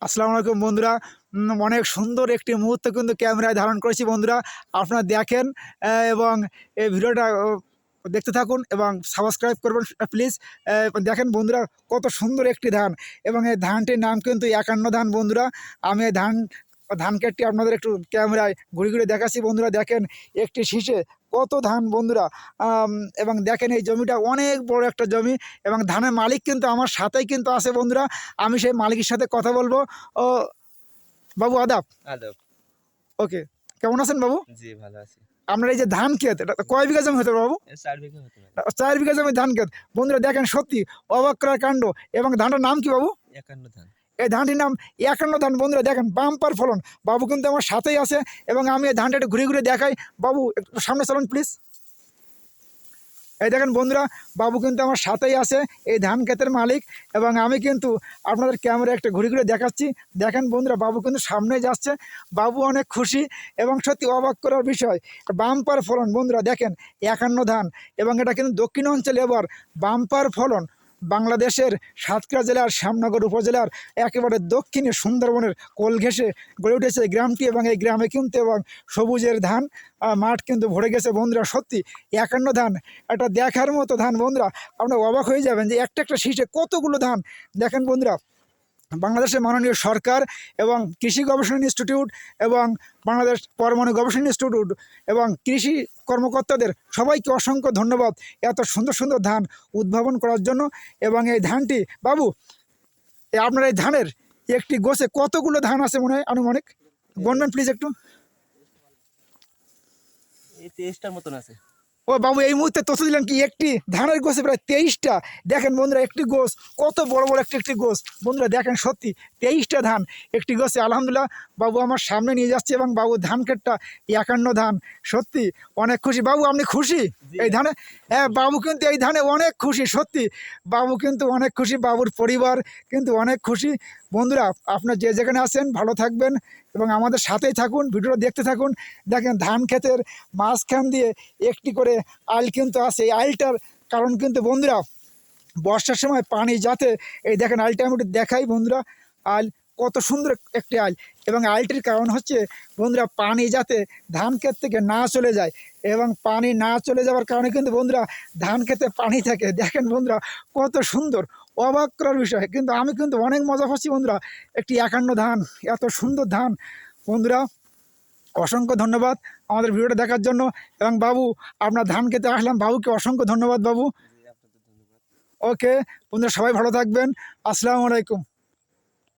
আসসালামু আলাইকুম বন্ধুরা। অনেক সুন্দর একটি মুহূর্ত কিন্তু ক্যামেরায় ধারণ করেছি বন্ধুরা। আপনারা দেখেন এবং এই ভিডিওটা দেখতে থাকুন এবং সাবস্ক্রাইব করবেন প্লিজ। দেখেন বন্ধুরা, কত সুন্দর একটি ধান এবং এই ধানটির নাম কিন্তু ৫১ ধান বন্ধুরা। আমি এই ধান ক্ষেতটি আপনাদের একটু ক্যামেরায় ঘুরে ঘুরে দেখাচ্ছি বন্ধুরা। দেখেন একটি শীষে কত ধান বন্ধুরা। এবং দেখেন এই জমিটা অনেক বড় একটা জমি এবং ধানের মালিক কিন্তু আমার সাথেই কিন্তু আছে বন্ধুরা। আমি সেই মালিকের সাথে কথা বলবো। ও বাবু, আদাব। আদব। ওকে, কেমন আছেন বাবু? জি, ভালো আছি। আপনার এই যে ধান ক্ষেত, এটা কয় বিঘা জমি হতে পারে বাবু? ৪ বিঘা হতে পারে। ৪ বিঘা জমি ধান ক্ষেত বন্ধুরা। দেখেন সত্যি অবাক করার কাণ্ড। এবং ধানটার নাম কি বাবু? ৫১ ধান। এই ধানটির নাম ৫১ ধান বন্ধুরা। দেখেন বাম্পার ফলন। বাবু কিন্তু আমার সাথেই আছে এবং আমি এই ধানটা একটু ঘুরে ঘুরে দেখাই। বাবু একটু সামনে চলুন প্লিজ। এই দেখেন বন্ধুরা, বাবু কিন্তু আমার সাথেই আছে, এই ধান ক্ষেতের মালিক। এবং আমি কিন্তু আপনাদের ক্যামেরা একটা ঘুরে ঘুরে দেখাচ্ছি। দেখেন বন্ধুরা, বাবু কিন্তু সামনে যাচ্ছে। বাবু অনেক খুশি এবং সত্যি অবাক করার বিষয়, বাম্পার ফলন বন্ধুরা। দেখেন ৫১ ধান এবং এটা কিন্তু দক্ষিণ অঞ্চলে এবার বাম্পার ফলন। বাংলাদেশের সাতক্ষীরা জেলার শ্যামনগর উপজেলার একেবারে দক্ষিণে সুন্দরবনের কোল ঘেঁষে গড়ে উঠেছে এই গ্রামটি এবং এই গ্রামে কিন্তু এবং সবুজের ধান মাঠ কিন্তু ভরে গেছে বন্ধুরা। সত্যি ৫১ ধান, একটা দেখার মতো ধান বন্ধুরা। আপনারা অবাক হয়ে যাবেন যে একটা একটা শীষে কতগুলো ধান। দেখেন বন্ধুরা, বাংলাদেশের মাননীয় সরকার এবং কৃষি গবেষণা ইনস্টিটিউট এবং বাংলাদেশ পরমাণু গবেষণা ইনস্টিটিউট এবং কৃষি কর্মকর্তাদের সবাইকে অসংখ্য ধন্যবাদ এত সুন্দর সুন্দর ধান উদ্ভাবন করার জন্য। এবং এই ধানটি বাবু, আপনার এই ধানের একটি গোছে কতগুলো ধান আছে মনে হয় আনুমানিক? গণবেন প্লিজ একটু। এই ২৩টার মতন আছে। ও বাবু, এই মুহূর্তে তথ্য দিলেন কি একটি ধানের গোছে প্রায় ২৩টা। দেখেন বন্ধুরা, একটি গোছ কত বড় বড় একটি গোছ বন্ধুরা। দেখেন সত্যি ২৩টা ধান একটি গোছে। আলহামদুলিল্লাহ, বাবু আমার সামনে নিয়ে যাচ্ছে এবং বাবু ধান ক্ষেতটা ৫১ ধান। সত্যি অনেক খুশি। বাবু আপনি খুশি এই ধানে? হ্যাঁ, বাবু কিন্তু এই ধানে অনেক খুশি। সত্যি বাবু কিন্তু অনেক খুশি, বাবুর পরিবার কিন্তু অনেক খুশি। বন্ধুরা, আপনার যে যেখানে আছেন ভালো থাকবেন এবং আমাদের সাথেই থাকুন, ভিডিওটা দেখতে থাকুন। দেখেন ধান ক্ষেতের মাঝখান দিয়ে একটি করে আইল কিন্তু আছে। এই আইলটার কারণ কিন্তু বন্ধুরা, বর্ষার সময় পানি যাতে, এই দেখেন আইলটা আমি একটু দেখাই বন্ধুরা। আইল কত সুন্দর একটি আইল এবং আইলটির কারণ হচ্ছে বন্ধুরা, পানি যাতে ধান ক্ষেত থেকে না চলে যায় এবং পানি না চলে যাওয়ার কারণে কিন্তু বন্ধুরা ধান খেতে পানি থাকে। দেখেন বন্ধুরা, কত সুন্দর, অবাক করার বিষয়। কিন্তু আমি কিন্তু অনেক মজা পাচ্ছি বন্ধুরা, একটি ৫১ ধান, এত সুন্দর ধান বন্ধুরা। অসংখ্য ধন্যবাদ আমাদের ভিডিওটা দেখার জন্য। এবং বাবু, আপনার ধান খেতে আসলাম, বাবুকে অসংখ্য ধন্যবাদ বাবু। জি, আপনাদের ধন্যবাদ। ওকে বন্ধুরা, সবাই ভালো থাকবেন। আসসালামু আলাইকুম।